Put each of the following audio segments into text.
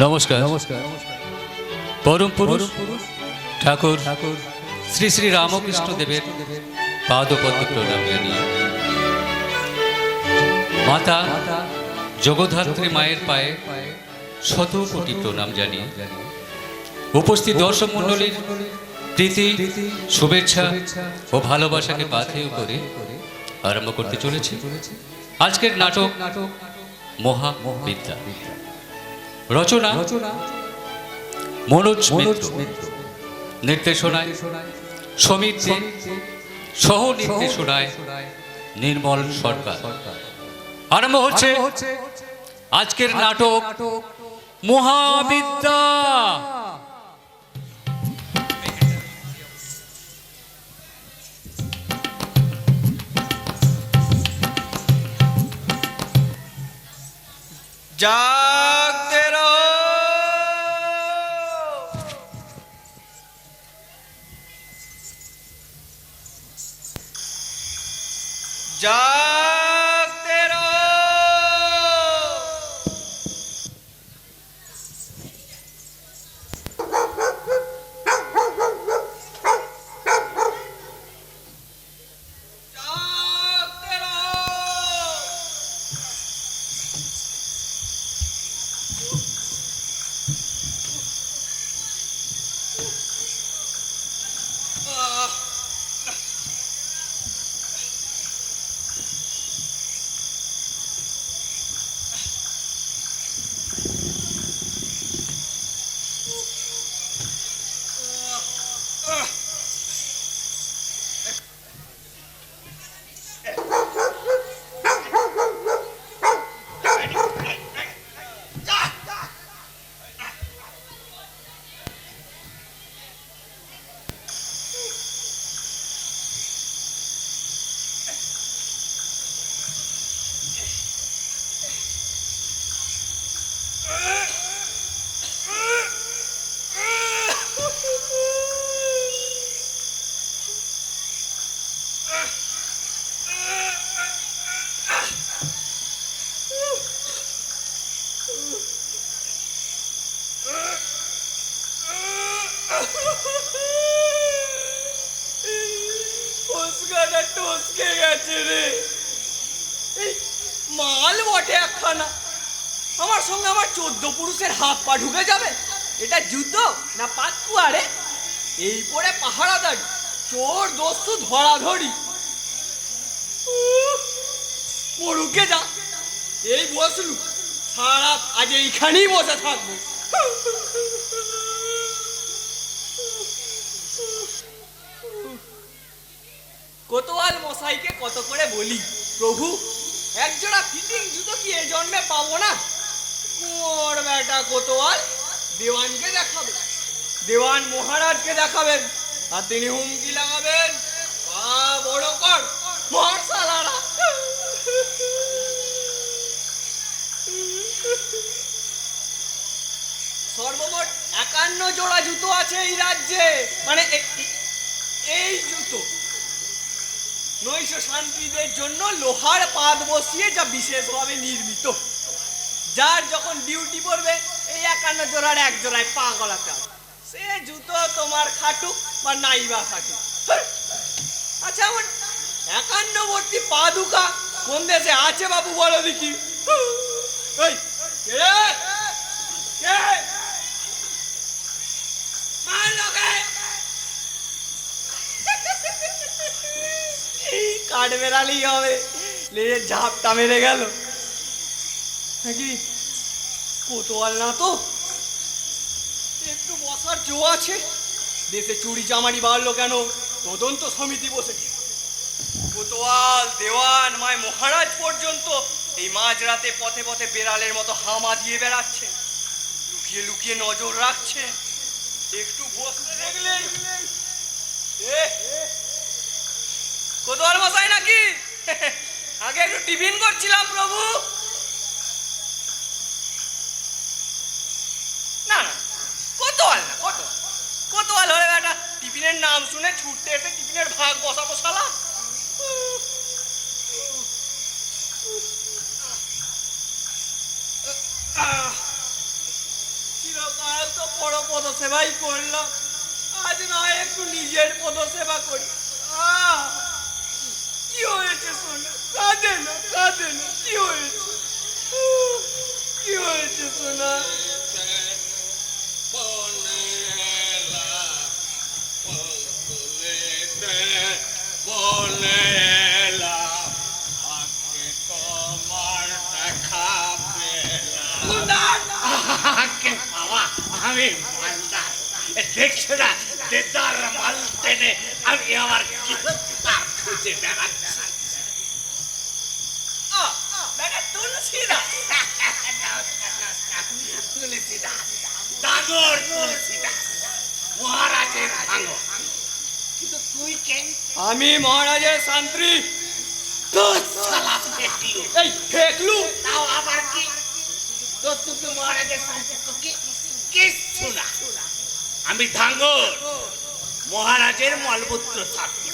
নমস্কার। পরম পুরুষ ঠাকুর শ্রী শ্রী রামকৃষ্ণ দেবের পাদপদ্মে প্রণাম জানিয়ে মাতা জগদ্ধাত্রী মায়ের পায়ে শত কোটি প্রণাম জানিয়ে উপস্থিত দর্শক মণ্ডলীর প্রীতি, শুভেচ্ছা ও ভালোবাসাকে পাথেয় করে আরম্ভ করতে চলেছি আজকের নাটক মহাবিদ্যা। রচনা মনোজ মিত্র, নির্দেশনায় সমীর দে, সহ নির্দেশনায় নির্মল সরকার। আরম্ভ হচ্ছে আজকের নাটক মহাবিদ্যা। जागते रहो, जागते रहो। जागते रहो। টসকে গেছে রে, এই মাল বটে একখানা। আমার সঙ্গে আমার 14 পুরুষের হাত পা ঢুকে যাবে। এটা জুতো না পাতকুয়া রে? এই পরে পাহারাদারি, চোর দস্যু ধরাধরি। মরুকে যা, এই বসলু সারা আজ এইখানেই বসে থাকবো। কোতোয়াল মশাইকে কত করে বলি, প্রভু একজোড়া ফিটিং জুতো কি এই জন্মে পাবো না? মোর বেটা কোতোয়াল দেওয়ানকে দেখাবে, দেওয়ান মহারাজকে দেখাবেন, আর তিনি হুমকি লাগাবেন, বড় কর মার সালারা। সর্বমোট 51 জোড়া জুতো আছে এই রাজ্যে, মানে এই জুতো নৈশ শান্তিদের জন্য লোহার পাত বসিয়ে যা বিশেষভাবে নির্মিত। যার যখন ডিউটি পড়বে এই 51 জোড়ার এক জোড়ায় পা গলাতে হবে। সে জুতো তোমার খাটুক বা নাইবা খাটুক। আচ্ছা, আমার 51 ভর্তি পা দুকা কোন দেশে আছে বাবু বলো দেখি? এই কে রে? কে? মার লোকে কাঠ বেড়ালেই হবে, লেজের ঝাপটা মেরে গেল নাকি? কোতোয়াল না তো, একটু বসার জো আছে। দেশে চুরি চামারি বাড়লো কেন? তদন্ত সমিতি বসেছে। কোতোয়াল, দেওয়ান, মায় মহারাজ পর্যন্ত এই মাঝরাতে পথে পথে বেড়ালের মতো হামা দিয়ে বেড়াচ্ছে, লুকিয়ে লুকিয়ে নজর রাখছে। একটু বসতে দেখলেই কোতোয়াল মশাই নাকি? আগে একটু টিফিন করছিলাম প্রভু। না না, কোতোয়াল না, কোতোয়াল হলে বেটা টিফিনের নাম শুনে ছুটতে এসে টিফিনের ভাগ বসাবো শালা। কাল তো বড় পদসেবাই করলাম, আজ নয় একটু নিজের পদসেবা করি। কি হয়েছে সোনা? কাঁদে না, কাঁদে না, কি হয়েছে? কি হয়েছে সোনা? আমি দেখছো না দেদার মাল টেনে আমি আমার খুঁজে বেড়াচ্ছি। তুলসীদাস, তুলসীদাস, ডাঙর তুলসীদাস, মহারাজের ডাঙর। কিন্তু তুই কে? আমি মহারাজের শান্তি। তোর শালা ফেকলু। এই ফেকলু তাও আবার কি? তোর তুই মহারাজের সম্পর্ক কি? কিচ্ছু না। আমি ধাঙ্গর, মহারাজের মলমূত্র ছাত্র।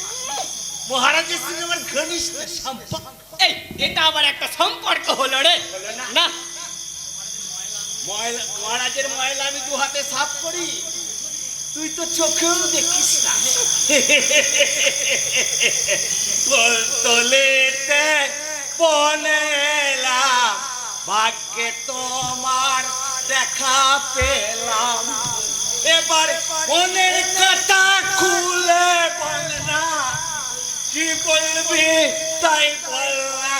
মহারাজের সঙ্গে আমার ঘনিষ্ঠ সম্পর্ক। এই এটা আবার একটা সম্পর্ক হলো রে? না, মহারাজের ময়লা আমি দু হাতে সাফ করি, তুই তো চোখেও দেখিস না। তোলেতে বনে এলাম, ভাগ্যে তোমার দেখা পেলাম। এবার মনের কথা খুলে বল না, কি বলবি তাই বল না।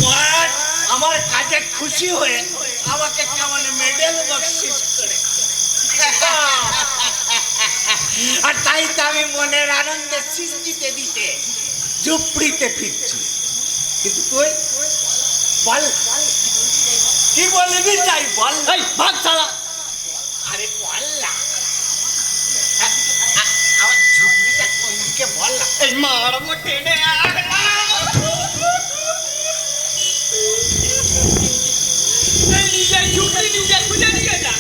মহারাজ আমার কাজে খুশি হয়ে আমাকে কেমন মেডেল বকশিস করে, আর তাই তো আমি মনের আনন্দে শীষ দিতে দিতে ঝুপড়িতে ফিরছি। কিন্তু তুই বল, কি বলবি তাই বল। এই ভাগ ছাড়া। আরে বল না, আমার ঝুপড়িটা কোন দিকে বল না। এই মারবো টেনে। এই নিজের ঝুঁকি নিজে খুঁজে নিয়ে যা।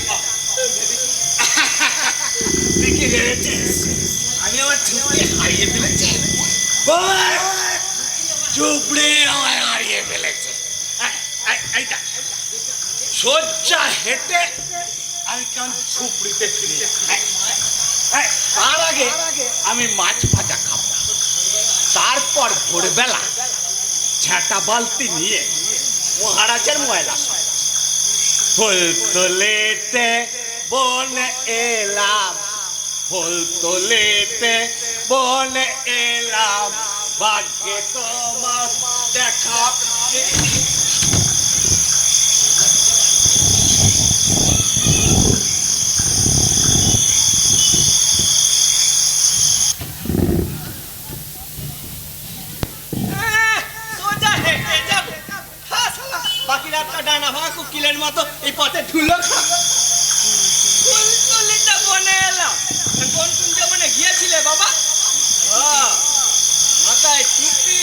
তুই কি ভেবেছিস আমি আমার ঝুপড়ি হারিয়ে ফেলেছি? ঝুপড়ি আমায় হারিয়ে ফেলেছে। সজ্জা হেঁটে আমি কেমন ঝুপড়িতে ফিরে তার আগে আমি মাছ ভাজা খাবো, তারপর ভোরবেলা ঝাঁটা বালতি নিয়ে মহারাজের ময়লা ফুল তোলেতে বনে এলাম, ফুল তোলেতে বনে এলাম, ভাগ্যে তোমার দেখা। সোজা হেঁটে যাবো। বাকি রাতটা ডানা ভাঙা কুকিলের মতো এই পথে ধুলো খাবো। ফুলতলিটা বনে এলাম। কোন কুঞ্জে বনে গিয়েছিলে বাবা? মাথায় টুপি,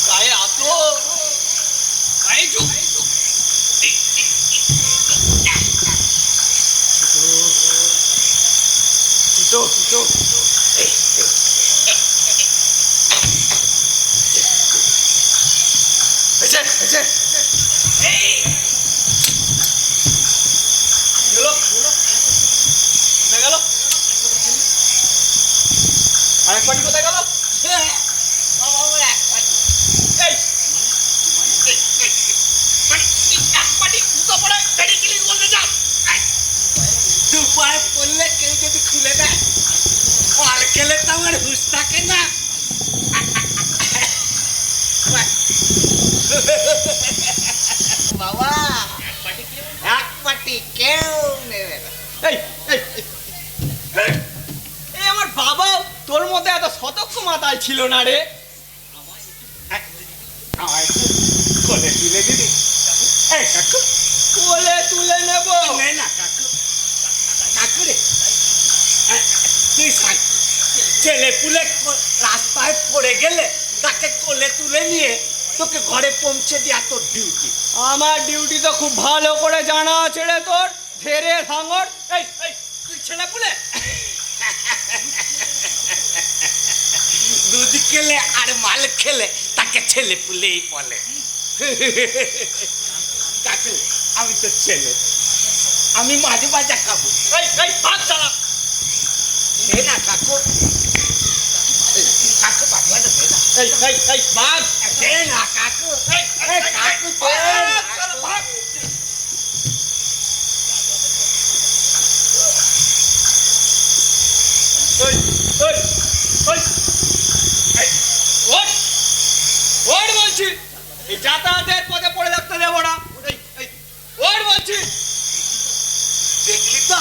গায়ে আতর, গায়ে জুপ। আরেক পাটি কোথায় গেল? দুপায় পড়লে কেউ যদি খুলে দেয়, মাল খেলে তো আমার হুশ থাকে না। বাবা এক পাটি কেউ নেবে না। এই আমার বাবা তোর মতো এত সতর্ক মাথায় ছিল না রে। কোলে তুলে দিবি? কাকু কোলে তুলে নেব। না কাকু, কাকু রে তুই ছেলে পুলে রাস্তায় পড়ে গেলে তাকে কোলে তুলে নিয়ে তোকে ঘরে পৌঁছে দেওয়া তোর ডিউটি। আমার ডিউটি তো খুব ভালো করে জানা আছে রে তোর। ধেরে ভাঙর। এই তুই ছেলে পুলে দুধ খেলে আর মাল খেলে তা আগে ছেলে পুলেই বলে। কাকু আমি তো ছেলে, আমি মাঝে মাঝে খাবো। এই ভাত চালা। দে না কাকু, কাকু মাঝে মাঝে দে না। এই ভাত দে না কাকু, কাকু দে না। ওর বলছি, এই যাতায়াতের পথে পড়ে থাকতে দেবো না। ওর বলছি, দেখলি তো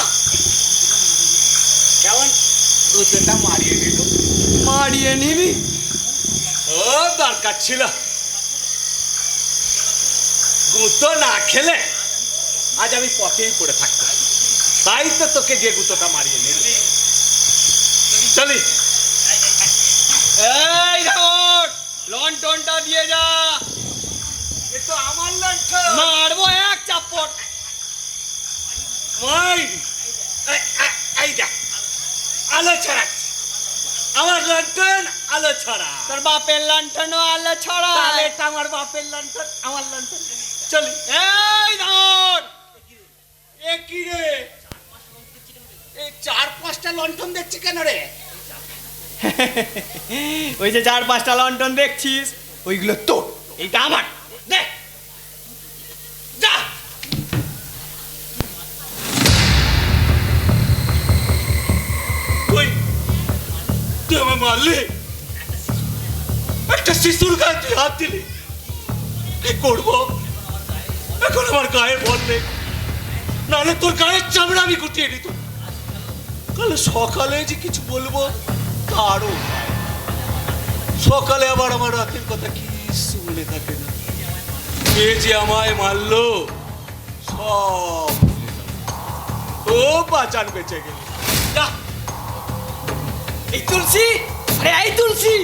কেমন দুটোটা মারিয়ে নিল। মারিয়ে নিবি? ও দরকার ছিল, গুঁতো না খেলে আজ আমি পথেই পড়ে থাকতাম, তাই তো তোকে যে গুঁতোটা মারিয়ে নিল। চলি। এই ধর লন্ঠনটা দিয়ে যা। এ তো আমার লণ্ঠন। মারবো এক চাপড়। মই এই দেখ আলো ছড়াচ্ছে, আমার লণ্ঠন আলো ছড়া। তোর বাপের লন্ঠনও আলো ছড়া। তাহলে এটা আমার বাপের লণ্ঠন, আমার লণ্ঠন। চলি। এই ধর, এ কি রে, এই 4-5টা লণ্ঠন দেখছি কেন রে? ওই যে 4-5টা লন্ঠন দেখছিস, ওইগুলো তোর, এইটা আমার। দে যা। তুই আমায় মারলি, একটা শিশুর গায়ে তুই হাত দিলি, কি করবো এখন? আমার গায়ে বল নেই, নাহলে তোর গায়ের চামড়া আমি গুটিয়ে দিত। কাল সকালে যে কিছু বলবো তারও উপায়। সকালে আবার আমার রাতের কথা কি শুনে থাকে না। কে যে আমায় মারলো সব ও বাঁচান বেঁচে গেল। যা এই তুলসী, আরে এই তুলসী,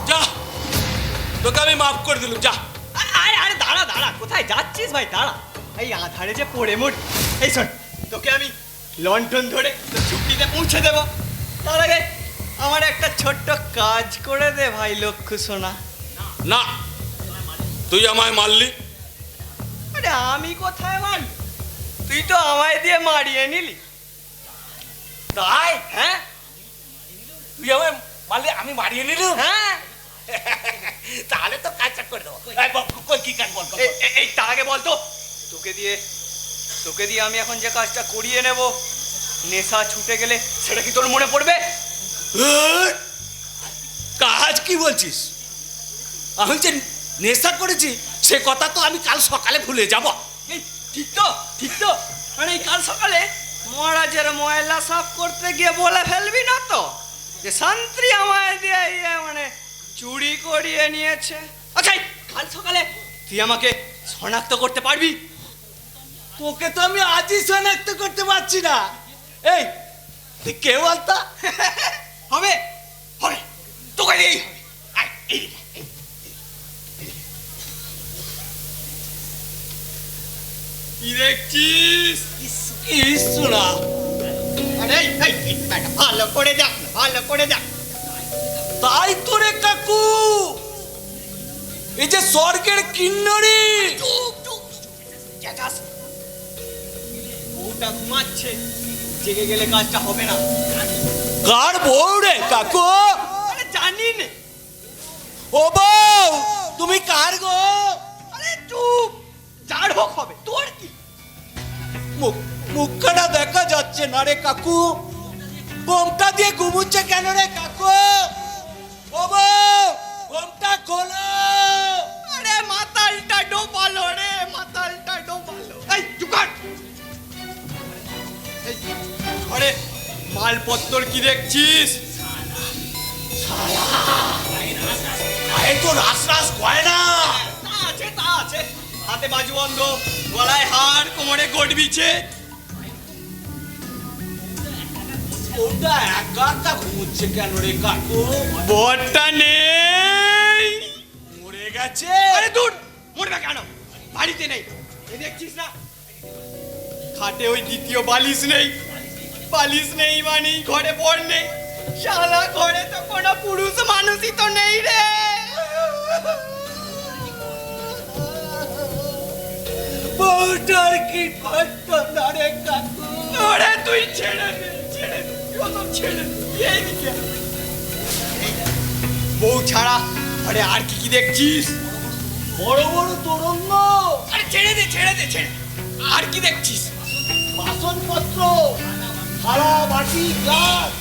যা, তোকে আমি মাফ করে দিলাম, যা। আরে আরে দাঁড়া দাঁড়া, কোথায় যাচ্ছিস ভাই? দাঁড়া, এই আধারে যে পড়ে মরি। এই শোন, তোকে আমি লন্ঠন ধরে তোর চুক্তিতে পৌঁছে দেব। তার আগে আমার একটা ছোট্ট কাজ করে দে ভাই লক্ষ্য সোনা। না, তুই আমায় মারলি। আরে আমি কোথায় মারলি? তুই তো আমায় দিয়ে মারিয়ে নিলি। তাই? হ্যাঁ তুই আমায় মারলি, আমি মারিয়ে নিলাম। হ্যাঁ, তাহলে তো কাজটা করে দেবো। কই কি কাজ বল? এই তার আগে বলতো, তোকে দিয়ে আমি এখন যে কাজটা করিয়ে নেব, নেশা ছুটে গেলে সেটা কি তোর মনে পড়বে? কাজ কি বলছিস? আমি যে নেশা করেছি সে কথা তো আমি কাল সকালে ভুলে যাব। এই ঠিক তো, ঠিক তো। মানে এই কাল সকালে মহারাজের ময়লা সাফ করতে গিয়ে বলে ফেলবি না তো যে শান্তি আমায় দিয়ে মানে চুরি করিয়ে নিয়েছে? আচ্ছা, এই কাল সকালে তুই আমাকে শনাক্ত করতে পারবি? তোকে তো আমি আজই শনাক্ত করতে পারছি না। এই তুই কে বলতো? হবে হবে, তোকে দিয়েই হবে। আয়, এই কি দেখছিস? কিছু না। আরে ভালো করে দেখ না, ভালো করে দেখ। তাই তো রে কাকু, এই যে স্বর্গের কিন্নরি। বউটা ঘুমাচ্ছে, জেগে গেলে কাজটা হবে না। কার বউ রে কাকু? আরে জানি নে। ও বউ, তুমি কার গো? আরে চুপ, যার হোক হবে, তোর কি? মুখটা দেখা যাচ্ছে না রে কাকু, বোমটা দিয়ে ঘুমুচ্ছে কেন রে কাকু? ও বউ, বোমটা খোলো। আরে মাতালটা ডোবালো রে, মাতালটা ডোবালো। এই চুপ কর। এই ঘরে মালপত্র কি দেখছিস? এই তো রাস রাস গয়না। তা আছে, তা আছে। হাতে বাজুবন্ধ, গলায় হার, কোমরে গোট বিছে। ওটা একা একা ঘুমুচ্ছে কেন রে কাকু? বরটা নেই, মরে গেছে। আরে দূর, মরবে কেন? বাড়িতে নেই, এই দেখছিস না? খাটে ওই দ্বিতীয় বালিশ নেই, বালিশ নেই মানে ঘরে বর নেই। শালা ঘরে তো কোনো পুরুষ মানুষই তো নেই রে। দুটোর কি করতো না রে কাকু? ওরে তুই ছেড়ে দে, ছেড়ে দে, প্রথম ছেড়ে দে, এইদিকে আয়। বউ ছাড়া আরে আর কি কি দেখছিস? বড় বড় তোরঙ্গ, আরে ছেড়ে দে, ছেড়ে দে, ছেড়ে দে। আর কি দেখছিস? বাসনপত্র, থালা বাটি গ্লাস,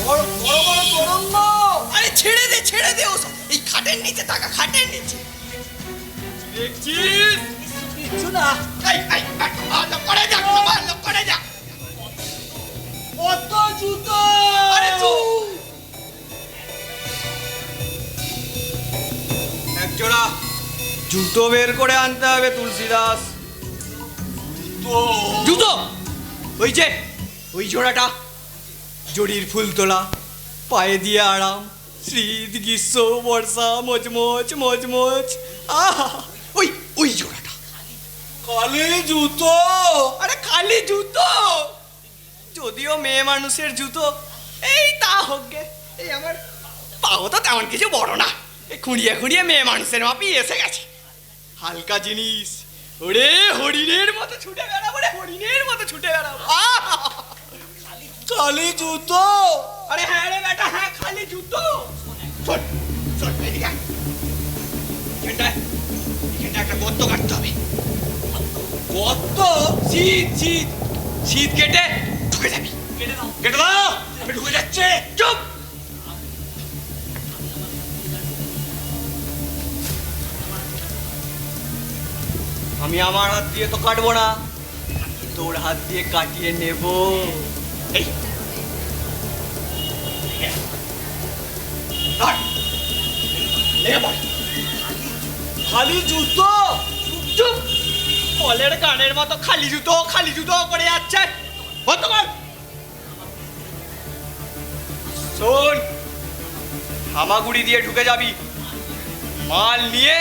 বড় বড় বড় তোরঙ্গ। আরে ছেড়ে দে, ছেড়ে দে ওসব। এই খাটের নিচে টাকা, খাটের নিচে দেখছিস? কিছু না, এই ভালো করে যা, ভালো করে যা। কত জুতো। আরে চুপ। এক জোড়া জুতো বের করে আনতে হবে তুলসীদাস। জুতো ওই যে ওই জোড়াটা, জড়ির ফুল তোলা, পায়ে দিয়ে আরাম, শীত গ্রীষ্ম বর্ষা মচমচ মচমচ, আহা ওই ওই জোড়াটা। খালি জুতো। আরে খালি জুতো, যদিও মেয়ে মানুষের জুতো, এই তা হোক গে। এই আমার পাও তো তেমন কিছু বড় না, এই খুঁড়িয়ে খুঁড়িয়ে মেয়ে মানুষের মাপি এসে গেছে। হালকা জিনিস, ওরে হরিণের মতো ছুটে বেড়াবো রে, হরিণের মতো ছুটে বেড়াবো। খালি জুতো। আরে হ্যাঁ রে বেটা, হ্যাঁ খালি জুতো। শোন শোন, এদিকে আয়। এখানটায় একটা গর্ত কাটতে হবে। কত? শীত শীত শীত কেটে ঢুকে যাবি। কেটে দাও, আমি ঢুকে যাচ্ছে। চুপ। আমি আমার হাত দিয়ে তো কাটবো না, তোর হাত দিয়ে কাটিয়ে নেব। এই ধর, লেগে পড়। খালি জুতো। চুপ। কলের গানের মতো খালি জুতো খালি জুতো করে যাচ্ছে। বন্ধ কর। শোন, হামাগুড়ি দিয়ে ঢুকে যাবি, মাল নিয়ে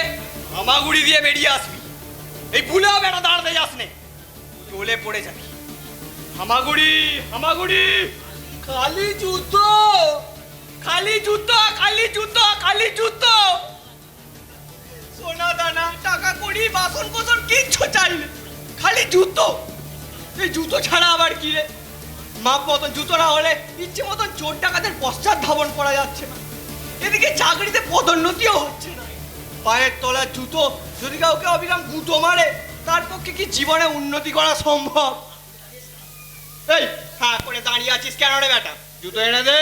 হামাগুড়ি দিয়ে বেরিয়ে আসবি। এই ভুলেও বেটা দাঁড়াতে যাস নে, চলে পড়ে যাবি। হামাগুড়ি হামাগুড়ি। খালি জুতো। খালি জুতো খালি জুতো খালি জুতো। সোনা দানা টাকা কড়ি বাসন কোসন কিচ্ছু চাই না, খালি জুতো। এই জুতো ছাড়া আবার কি রে? মাপ মতন জুতো না হলে ইচ্ছে মতন চোর ডাকাতের পশ্চাৎ ধাবন করা যাচ্ছে না, এদিকে চাকরিতে পদোন্নতিও হচ্ছে না। পায়ের তলার জুতো যদি কাউকে অবিরাম গুঁতো মারে, তার পক্ষে কি জীবনে উন্নতি করা সম্ভব? এই হ্যাঁ করে দাঁড়িয়ে আছিস কেন রে বেটা? জুতো এনে দে।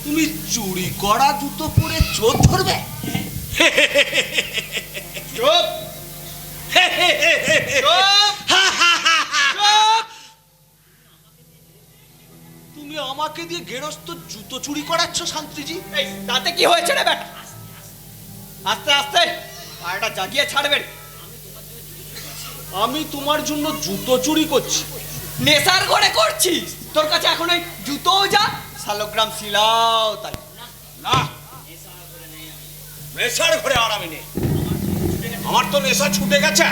তুমি চুরি করা জুতো পরে চোর ধরবে? চুপ চুপ চুপ। তুমি আমাকে দিয়ে গেরস্ত জুতো চুরি করাচ্ছ শান্তিজি? এই তাতে কি হয়েছে রে বেটা? আস্তে আস্তে পাটা জাগিয়ে ছাড়বে। আমি তোমার জন্য জুতো চুরি করছি? নেশার ঘরে করছিস? তোর কাছে এখন ওই জুতোও যা, শালগ্রাম শিলাও তাই। না, নেশার ঘরে আর আমি নেই। আমার তো নেশা ছুটে গেছে।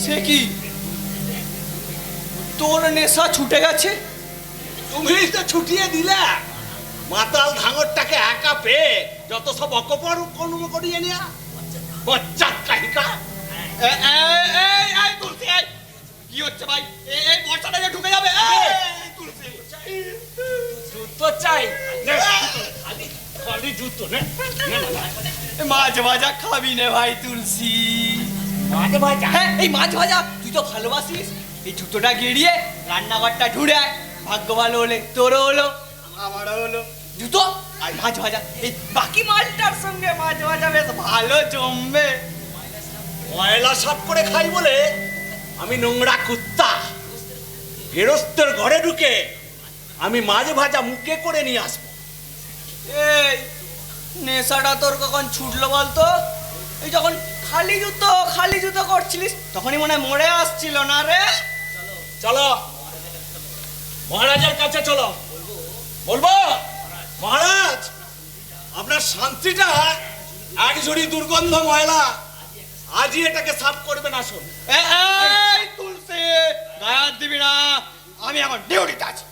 সে কি, তোর নেশা ছুটে গেছে? তুমি তো ছুটিয়ে দিলে। মাতাল ধাঙরটাকে একা পেয়ে যত সব অকপর কর্ম করিয়ে নিয়া বচ্চা কাহিকা। এই তুলসী, এই কি হচ্ছে ভাই? এই বর্ষাটা যে ঢুকে যাবে। এই তুলসী, জুতো চাই। খালি জুতো নে। মাছ ভাজা খাবি নে ভাই তুলসী? মাঝে মাঝে হ্যাঁ এই মাছ ভাজা তুই তো ভালোবাসিস। এই জুতোটা গেড়িয়ে রান্নাঘরটা ঢুড়ে আয়, ভাগ্য ভালো হলে তোরও হলো আমারও হলো। জুতো আর মাছ ভাজা, এই বাকি মালটার সঙ্গে মাছ ভাজা বেশ ভালো জমবে। ময়লা সাফ করে খাই বলে আমি নোংরা কুত্তা। গেরস্তের ঘরে ঢুকে আমি মাছ ভাজা মুখে করে নিয়ে আসবো। এই নেশাটা তোর কখন ছুটলো বলতো? এই যখন খালি জুতো করছিলিস তখনই মনে হয় মরে আসছিল না রে? চলো মহারাজের কাছে চলো। বলবো মহারাজ, আপনার শান্তিটা এক ঝুড়ি দুর্গন্ধ ময়লা, আজই এটাকে সাফ করবেন। আসুন। এই তুলসী, গায়ে হাত দিবি না, আমি এখন ডিউটিতে আছি।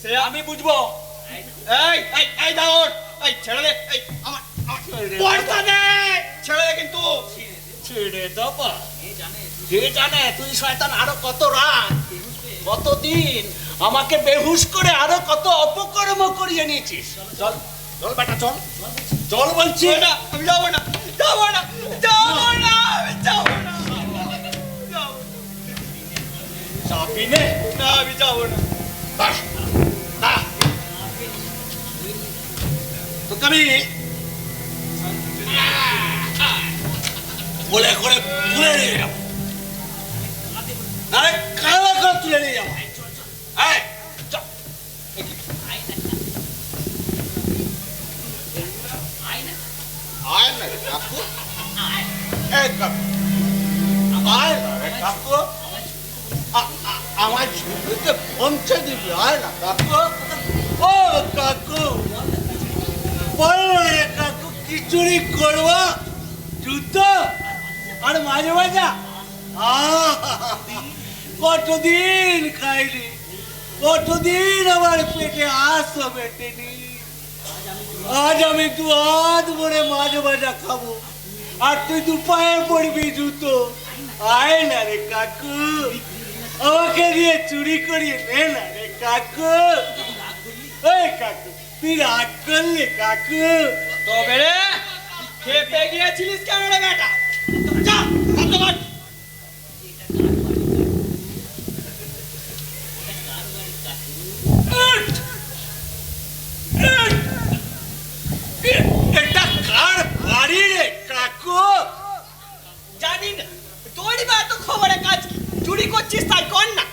সে আমি বুঝবো। এই এই এই দাঁড়, এই ছেড়ে দে। এই আমার পয়সা দে। ছেড়ে দে কিন্তু। ছেড়ে দেবো? কে জানে তুই শয়তান আরো কত রাত কতদিন আমাকে বেহুশ করে আরো কত অপকর্ম করিয়ে নিয়েছিস। চল চল বেটা চল চল বলছি। না আমি যাবো না, যাবো না, যাবো না, আমি যাবো না, যাবো চাপি নে। না, আমি যাবো না। দাঁড়া, দাঁড়া। তোকে আমি বলে করে তুলে নিয়ে যাবো, আরে কালা করে তুলে নিয়ে যাবো। এই, চল। আয় না রে কাকু, এই কাকু, আয় না রে কাকু, আমার ঝুঁকিতে পৌঁছে দিবি। আয় না কাকু, ও কাকু, বল না রে কাকু, কি চুরি করবো? জুতো আর মাঝে মাঝে কতদিন খাইনি, কতদিন আমার পেটে আসো বেটেনি। আজ আমি দু হাত ভরে মাঝে মাঝে খাবো আর তুই দু পায়ে পড়বি জুতো। আয় না রে কাকু, আমাকে দিয়ে চুরি করিয়ে নে না রে কাকু। এই কাকু, তুই রাগ করলি কাকু? তবে রে খেপে গিয়েছিলিস কেন রে বেটা? যা, বন্ধ কর। এটা কার বাড়ি রে কাকু? জানি না, তোরই বা এত খবরে কাজ কি? চুরি করছিস তাই কর না।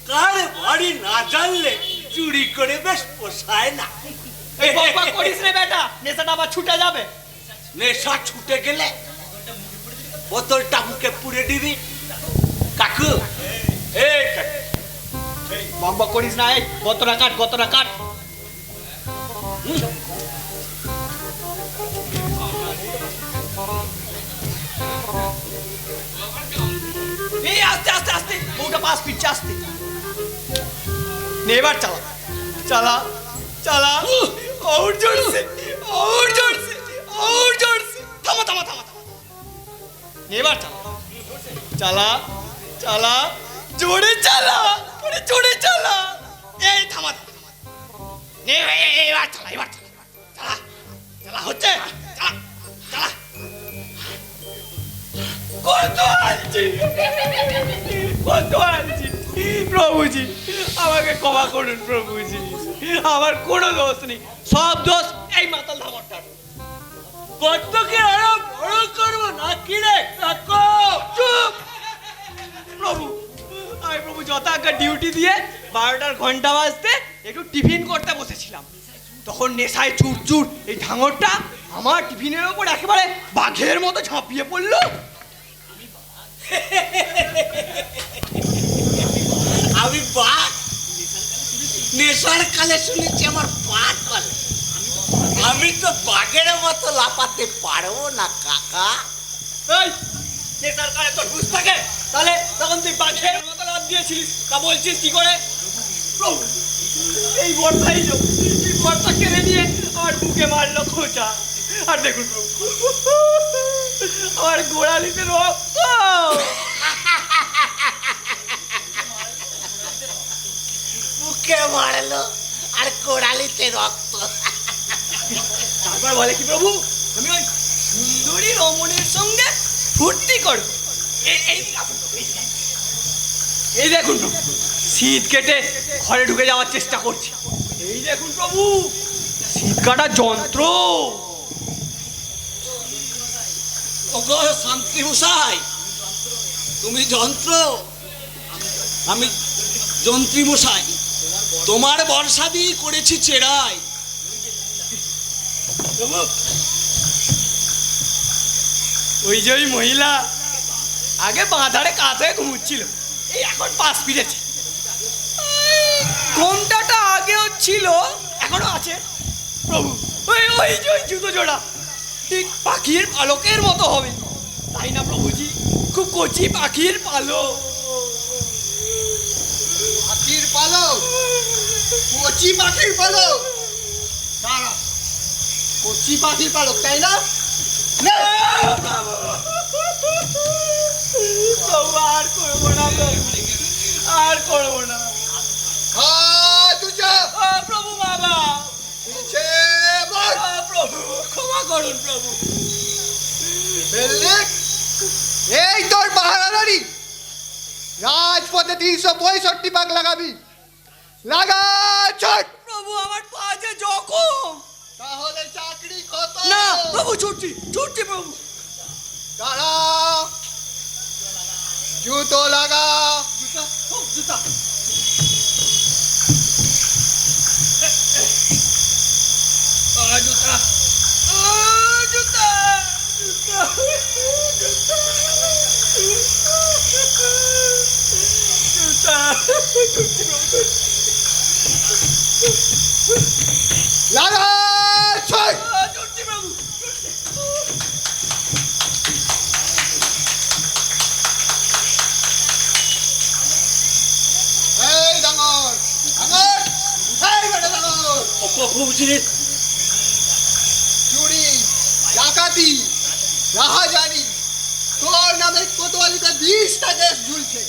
কার বাড়ি না জানলে চুরি করে বেশ পোষায় না। এই বকবক করিস রে বেটা, নেশাটা আবার ছুটে যাবে। নেশা ছুটে গেলে বোতলটা মুখে পুড়ে দিবি কাকু। এই কাকু, বকবক করিস না, এই গতরা কাট, গতরা কাট। এই আস্তে আস্তে আস্তে, বউটা পাশ পিচ্ছে আস্তে। নে এবার চালা, চালা, চালা। और जोर से, और जोर से, और जोर से। থামা থামা থামা থামা। নে এবার চালা, চালা, চালা, জোরে চালা, আরে জোরে চালা। এই থামা থামা থামা। নে এবার চালা, এবার চালা, চালা, চালা হচ্ছে, চালা, চালা। কত আনছি, কত আনছি। প্রভুজি আমাকে ক্ষমা করুন প্রভুজি, আমার কোনো দোষ নেই, সব দোষ এই মাতাল ধামরটার। কতকে আরো বড় করবো নাকি রে কাকু? চুপ প্রভু, আমি প্রভু যথাজ্ঞা ডিউটি দিয়ে 12টার ঘন্টা বাজতে একটু টিফিন করতে বসেছিলাম, তখন নেশায় চুর চুর এই ধাঙরটা আমার টিফিনের ওপর একেবারে বাঘের মতো ঝাঁপিয়ে পড়লো। আমি বাঘ নেশার কালে শুনেছি আমার বাঘ বলে। আমি তো বাঘের মতো লাফাতে পারবো না কাকা। এই নেশার কালে তোর বুঝ থাকে, তাহলে তখন তুই বাঘের মতো লাফ দিয়েছিলিস, তা বলছিস কি করে? প্রভু এই বর্ষাই এই বর্ষা কেড়ে নিয়ে আমার বুকে মারলো খোঁচা। আর দেখুন প্রভু, আমার গোড়ালিতে রক্ত। বুকে মারলো আর কোড়ালিতে রক্ত। তারপর বলে কি প্রভু, আমি ওই সুন্দরী রমণীর সঙ্গে ফুর্তি করব। এই দেখুন প্রভু, শীত কেটে ঘরে ঢুকে যাওয়ার চেষ্টা করছি। এই দেখুন প্রভু, শীত কাটার যন্ত্র। ওগো শান্তি মশাই, তুমি যন্ত্র, আমি যন্ত্রী মশাই। তোমার বর্ষা দিয়ে করেছি চেরাই। ওই যে ওই মহিলা আগে বাঁধারে কাছে ঘুমুচ্ছিল, এই এখন পাশ ফিরেছে। ঘোমটাটা আগেও ছিল, এখনো আছে প্রভু। ওই ওই যে ওই জুতো জোড়া ঠিক পাখির পালকের মতো হবে, তাই না প্রভুজি? খুব কচি পাখির পালক। পাখির পালক, কচি পাখির পালক, কচি পাখির পালক, তাই না? নে। প্রভু আর করবো না প্রভু, আর করবো না। তুই চাপ। প্রভু বাবা, পিছে বল। প্রভু ক্ষমা করুন প্রভু। বেল্লিক, এই তোর পাহারাদারি। রাজপথে 365 পাক লাগাবি। লাগা চট। প্রভু আমার পা যে জখম। তাহলে চাকরি কত? না প্রভু, ছুটছি ছুটছি প্রভু। দাঁড়া, জুতো লাগা। জুতা, জুতা। জুতা, জুতা, জুতা, জুতা, লাগা চট। ছুটছি প্রভু। এই ডাঙর ডাঙর, এই বেটা ডাঙর। প্রভুজি, চুরি, ডাকাতি, রাহাজানি, তোর নামে কোতোয়ালিতে 20টা কেস ঝুলছে।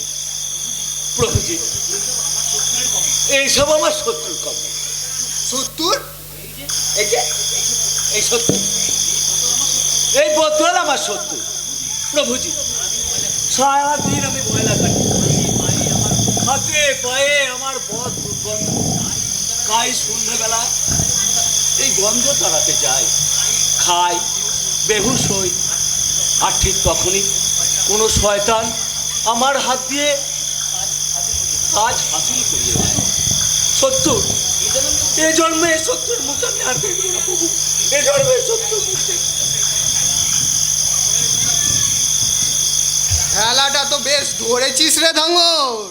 প্রভুজি, এইসব আমার শত্রুর কম। 70? এই যে এই শত্রু, এই বোতল আমার শত্রু। প্রভুজি, সারাদিন আমি ময়লা কাটি, হাতে পায়ে আমার বদ দুর্গন্ধ। তাই সন্ধ্যেবেলা এই গন্ধ তাড়াতে যাই, খাই, বেহুশ হই। আর ঠিক তখনই কোনো শয়তান আমার হাত দিয়ে কাজ হাসিল করিয়ে দেয়। সত্তর, এ জন্মে সত্যের মুখ আমি আর দেখব না প্রভু, এ জন্মে সত্যের মুখ দেখব। খেলাটা তো বেশ ধরেছিস রে ধাঙ্গর।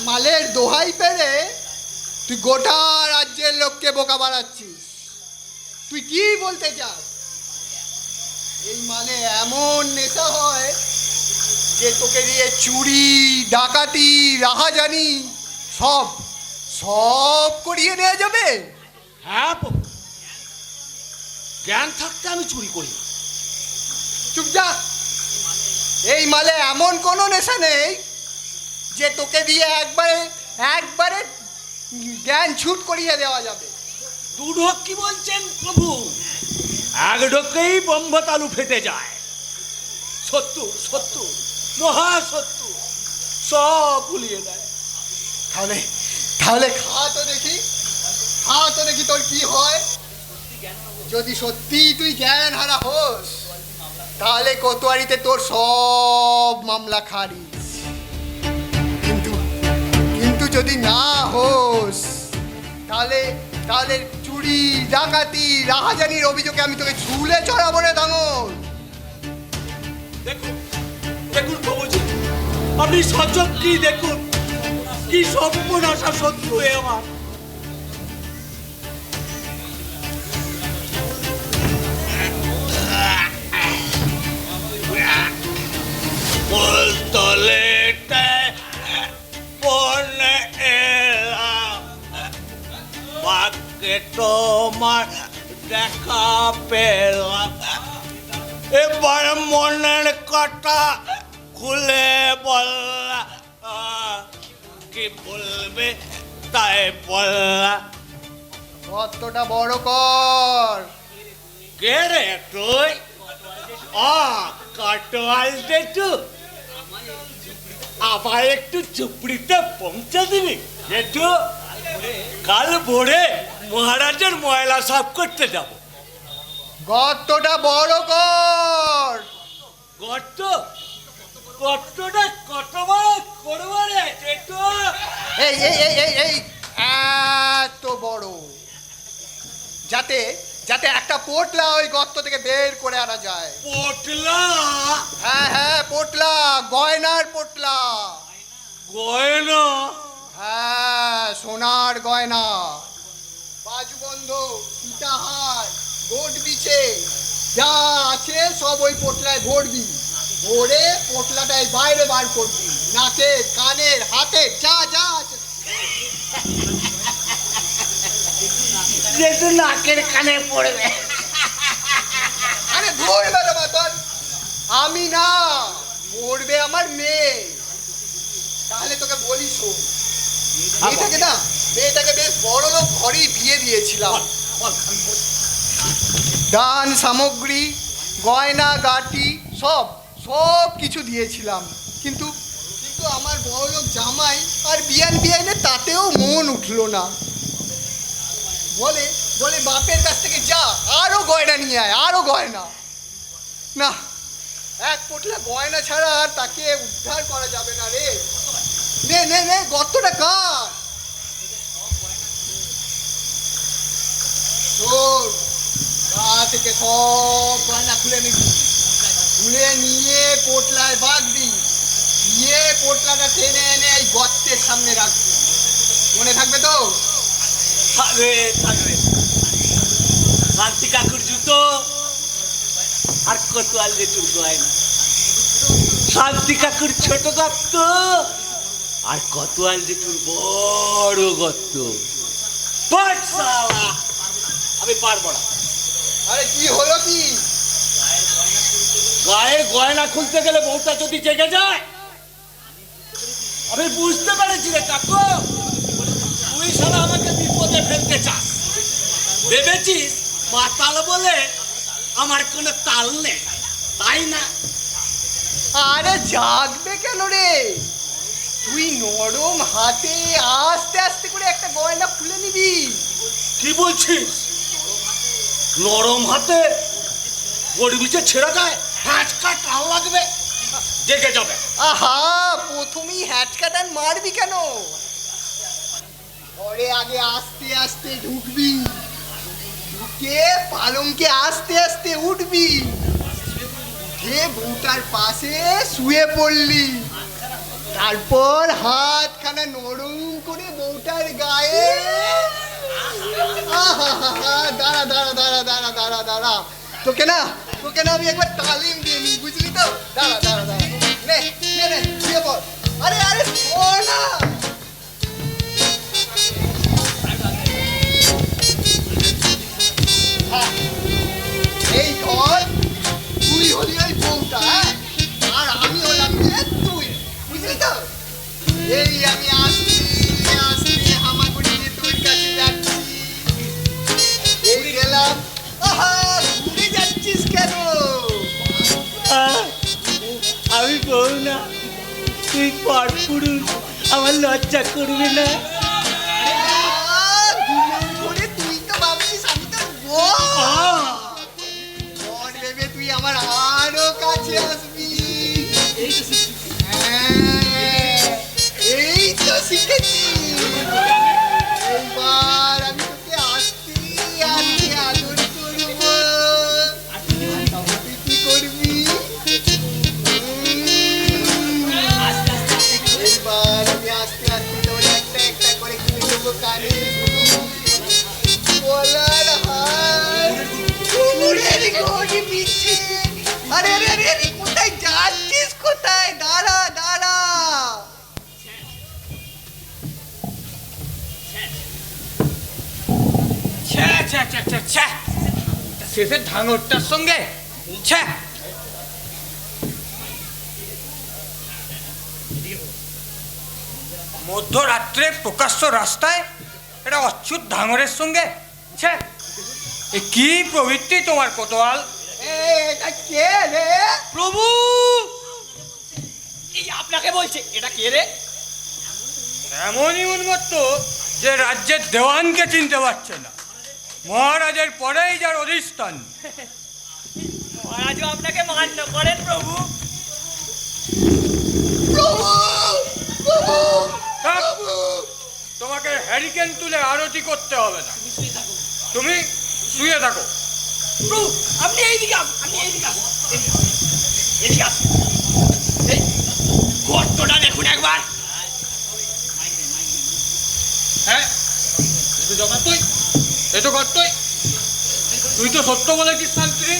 মালের দোহাই পেরে তুই গোটা রাজ্যের লোককে বোকা বানাচ্ছিস। তুই কি বলতে চাস? এই মালে এমন নেশা হয় যে তোকে দিয়ে চুরি, ডাকাতি, রাহাজানি সব সব করিয়ে নেওয়া যাবে। হ্যাঁ প্রভু, জ্ঞান থাকতে আমি চুরি করি না। চুপ যা। এই মালে এমন কোনো নেশা নেই যে তোকে দিয়ে একবারে একবারে জ্ঞান ছুট করিয়ে দেওয়া যাবে। দু ঢোক কি বলছেন প্রভু? এক ঢোকেই ব্রহ্মতালু ফেটে যায়। সত্য সত্য, মহাসত্য, সব ভুলিয়ে দেয়। তাহলে তাহলে খা তো দেখি, খা তো দেখি তোর কি হয়। যদি সত্যি তুই জ্ঞান হারা হোস তাহলে কোতোয়ারিতে তোর সব মামলা খারিজ। কিন্তু কিন্তু যদি না হোস তাহলে তাহলে চুরি, ডাকাতি, রাহাজানির অভিযোগে আমি তোকে ঝুলে চড়াবো রে দাঙ্গল। দেখুন দেখুন প্রভুজি, আপনি সচক কি দেখুন, কি সর্বনাশা শত্রু এ আমার। তলেতে বনে এলাম, বাক্যে তোমার দেখা পেলাম। এবার মনের কথা খুলে বললা, কি বলবে তাই বললা। কতটা বড় কর। কে রে তুই? কাটোয়াল একটু আবার একটু চুপড়িতে পৌঁছে দিবি একটু। কাল ভোরে মহারাজের ময়লা সাফ করতে যাব। গর্তটা বড় কর। গর্ত? গর্তটা কত বড় করবো রে একটু? এই এই এই এই এই এত বড় যাতে যাতে একটা পোটলা ওই গর্ত থেকে বের করে আনা যায়। পোটলা? হ্যাঁ হ্যাঁ পোটলা, গয়নার পোটলা। গয়না? হ্যাঁ সোনার গয়না, বাজুবন্ধ, সীতাহার, গোট বিছে যা আছে সব ওই পোটলায় ভরবি। ভরে পোটলাটাই বাইরে বার করবি, নাকের, কানের, হাতের যা যা আছে। যেহেতু নাকের কানে পড়বে। ধুর বেটা মাতাল, আমি না, মরবে আমার মেয়ে। তাহলে তোকে বলি শোন, মেয়েটাকে বেশ বড় লোক ঘরেই বিয়ে দিয়েছিলাম। দান সামগ্রী, গয়না গাটি সব সব কিছু দিয়েছিলাম, কিন্তু আমার বড় লোক জামাই আর বিয়ানে তাতেও মন উঠলো না। বলে বলে বাপের কাছ থেকে যা আরো গয়না নিয়ে আয়, আরো গয়না। না, এক পোটলা গয়না ছাড়া আর তাকে উদ্ধার করা যাবে না রে। নে নে নে, গর্তটা কার? তোর গা থেকে সব গয়না খুলে নিবি, খুলে নিয়ে পোটলায় বাঁধবি, নিয়ে পোটলাটা টেনে এনে এই গর্তের সামনে রাখবি। মনে থাকবে তো? থাকবে থাকবে। শান্তি কাকুর জুতো আর কোতোয়াল জেঠুর গয়না, শান্তি কাকুর ছোট গর্ত আর কোতোয়াল জেঠুর বড় গর্ত। আমি পারবো না। আরে কি হলো কি? গায়ের গয়না খুলতে গেলে বউটা যদি জেগে যায়। আমি বুঝতে পেরেছি রে কাকু, তুই সারা আমাকে বিপদে ফেলতে চাস। ভেবেছিস মাতাল বলে আমার কোনো তাল নেই, তাই না? আরে জাগবে কেন রে? তুই নরম হাতে আস্তে আস্তে করে একটা গয়না খুলে নিবি। কি বলছিস? নরম হাতে গড়িবিচে ছেড়ে যায়, হ্যাঁচকা টান লাগবে, জেগে যাবে। আহা, প্রথমেই হ্যাচকাটান মারবি কেন? ঘরে আগে আস্তে আস্তে ঢুকবি, ঢুকে পালঙ্কে আস্তে আস্তে উঠবি, উঠে বউটার পাশে শুয়ে পড়লি, তারপর হাতখানা নরম করে বউটার গায়ে। দাঁড়া দাঁড়া দাঁড়া দাঁড়া দাঁড়া দাঁড়া, তোকে না আমি একবার তালিম দিয়ে নি, বুঝলি তো? দাঁড়া দাঁড়া দাঁড়া, নে নে নে, শুয়ে পড়। আরে আরে শোন না, এই ধর, তুই হলি ওই বউটা, আর আমি হলাম তুই, বুঝলি তো? এই আমি আস্তে আস্তে হামাগুড়ি নিয়ে তোর কাছে যাচ্ছি। এই গেলাম। আহা, ঘুরে যাচ্ছিস কেন? আমি বউ না, তুই পর পুরুষ, আমার লজ্জা করবে না? ঘুরে তুই তো ভাবছিস আমি তোর বউ। বর ভেবে তুই আমার আরো কাছে আসবি। হ্যাঁ, এই তো শিখেছি। এইবার আমি তোকে আস্তে আস্তে আদর করবো। তুই কি করবি? এইবার আমি আস্তে আস্তে তোর একটা একটা করে খুলে দেবো কানের দুল, গলার হার, কোমরের ঘড়ি পিছে। আরে আরে আরে আরে, কোথায় যাচ্ছিস? কোথায়? দাঁড়া দাঁড়া। শেষে ধাঙরটার সঙ্গে মধ্যরাত্রে প্রকাশ্য রাস্তায় এটা অচ্যুত ধাঙরের সঙ্গে। এ কি প্রবৃত্তি তোমার কোতোয়াল? এটা কে রে? প্রভু, এই আপনাকে বলছে, এটা কে রে? এমনই উন্মত্ত যে রাজ্যের দেওয়ানকে চিনতে পারছে না। মহারাজের পরেই যার অধিষ্ঠান। মহারাজও আপনাকে মান্য করেন প্রভু। প্রভু প্রভু থাক, তোমাকে হ্যারিকেন তুলে আরতি করতে হবে না, তুমি শুয়ে থাকো। প্রভু, আপনি এইদিকে আসুন, আপনি এইদিকে আসুন, এদিকে আসুন। এই গর্তটা দেখুন একবার। হ্যাঁ, এ তো জগৎই, এ তো গর্তই। তুই তো সত্য বলেছিস শান্তি।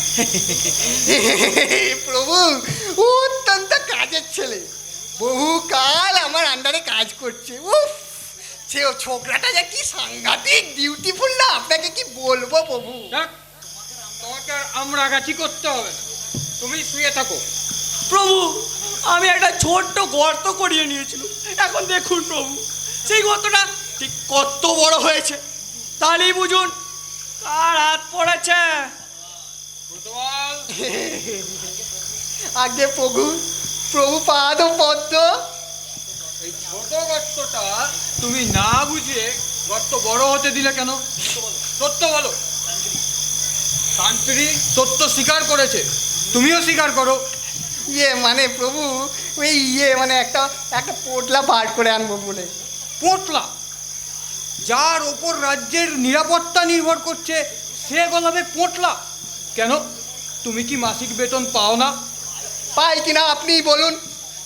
প্রভু, অত্যন্ত কাজের ছেলে, বহুকাল আমার আন্ডারে কাজ করছে। উফ, সে ও ছোকরাটা যে কি সাংঘাতিক বিউটিফুল না, আপনাকে কি বলবো প্রভু। দেখ, তোমাকে আর কামড়াকাঠি করতে হবে না, তুমি শুয়ে থাকো। প্রভু, আমি একটা ছোট্ট গর্ত করিয়ে নিয়েছিলাম, এখন দেখুন প্রভু সেই গর্তটা ঠিক কত বড় হয়েছে, তাহলেই বুঝুন কার হাত পড়েছে। কোতোয়াল, আগে প্রভু, প্রভু পাদ পদ্ম। এই ছোট গর্তটা তুমি না বুঝিয়ে গর্ত বড় হতে দিলে কেন? সত্য বলো। শান্তি সত্য স্বীকার করেছে, তুমিও স্বীকার করো। মানে প্রভু, ওই মানে একটা একটা পোটলা বার করে আনবো বলে। পোটলা? যার ওপর রাজ্যের নিরাপত্তা নির্ভর করছে সে গলাবে পোটলা? কেন, তুমি কি মাসিক বেতন পাও না? পাই কিনা আপনিই বলুন।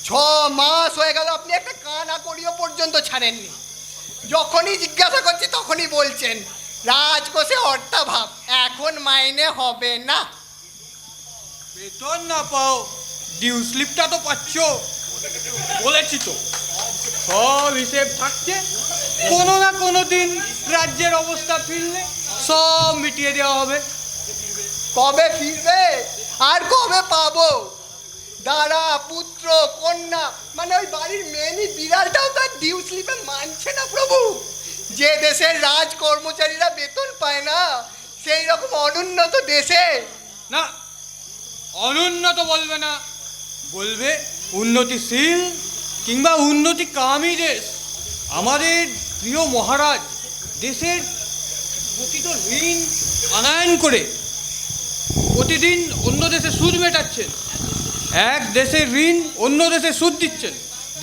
6 মাস হয়ে গেল আপনি একটা কানা করিও পর্যন্ত ছাড়েননি। যখনই জিজ্ঞাসা করছি তখনই বলছেন রাজকোষে অর্থাভাব, এখন মাইনে হবে না। বেতন না পাও, ডিউ স্লিপটা তো পাচ্ছ। বলেছি তো সব হিসেব থাকছে, কোনো না কোনো দিন রাজ্যের অবস্থা ফিরলে সব মিটিয়ে দেওয়া হবে। কবে ফিরবে আর কবে পাবো? দাদা, পুত্র, কন্যা, মানে ওই বাড়ির মেনি বিড়ালটাও তার ডিউ স্লিপে মানছে না প্রভু। যে দেশের রাজ কর্মচারীরা বেতন পায় না, সেই রকম অনুন্নত দেশে। না, অনুন্নত বলবে না, বলবে উন্নতিশীল কিংবা উন্নতিকামী দেশ। আমাদের প্রিয় মহারাজ দেশের প্রকৃত ঋণ আনয়ন করে প্রতিদিন অন্য দেশে সুদ মেটাচ্ছেন। এক দেশের ঋণ অন্য দেশে সুদ দিচ্ছেন।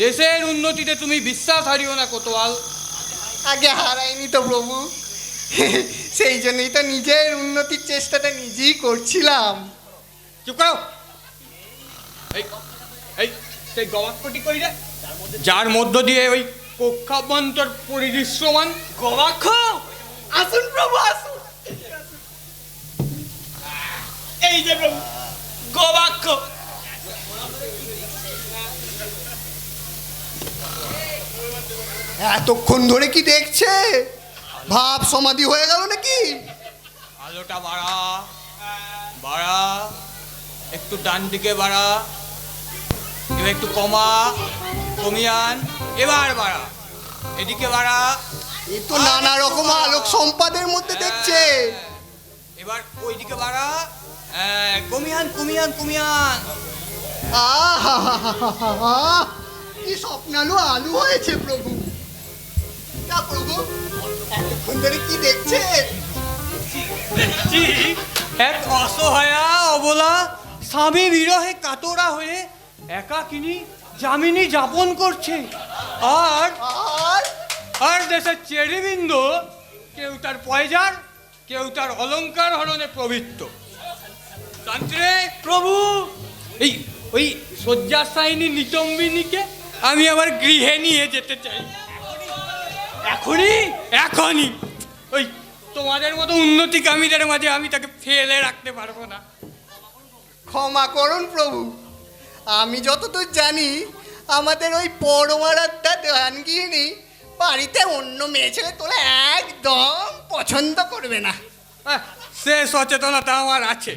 দেশের উন্নতিতে তুমি বিশ্বাস হারিও না কোতোয়াল। আগে হারাইনি তো প্রভু, সেই জন্যই তো নিজের উন্নতির চেষ্টাটা নিজেই করছিলাম। চুপ করো। এই এই সেই গবাক্ষটি কই রে, যার মধ্য দিয়ে ওই কক্ষাভ্যন্তর পরিদৃশ্যমান? গবাক্ষ, আসুন প্রভু আসুন। এই যে প্রভু গবাক্ষ। এতক্ষণ ধরে কি দেখছে? ভাব সমাধি হয়ে গেল নাকি? আলোটা বাড়া, বাড়া, একটু ডান দিকে বাড়া, এবার একটু কমা, কমিয়ান, এবার বাড়া, এদিকে বাড়া। এই তো নানা রকম আলোক সম্পাদের মধ্যে দেখছে। এবার ওইদিকে বাড়া, কমিয়ান, কমিয়ান, কমিয়ান। আহা, কি স্বপ্নালু আলু হয়েছে প্রভু। তা প্রভু, এতক্ষণ ধরে কি দেখছে? এক অসহায়া অবলা স্বামী বিরহে কাতরা হয়ে একাকিনী যামিনী যাপন করছে। আর আর আর দেশের চেরিবৃন্দ কেউ তার পয়জার, কেউ তার অলংকার হরণে প্রবৃত্ত। শান্তিরে প্রভু, এই ওই শয্যাশায়িনী নিতম্বিনীকে আমি আমার গৃহে নিয়ে যেতে চাই। এখনই? এখনই। ওই তোমাদের মতো উন্নতিকামীদের মাঝে আমি তাকে ফেলে রাখতে পারবো না। ক্ষমা করুন প্রভু, আমি যতদূর জানি আমাদের ওই পরমারাধ্যা দেওয়ানগিনী বাড়িতে অন্য মেয়ে ছেলে তোলা একদম পছন্দ করবে না। সে সচেতনতা আমার আছে।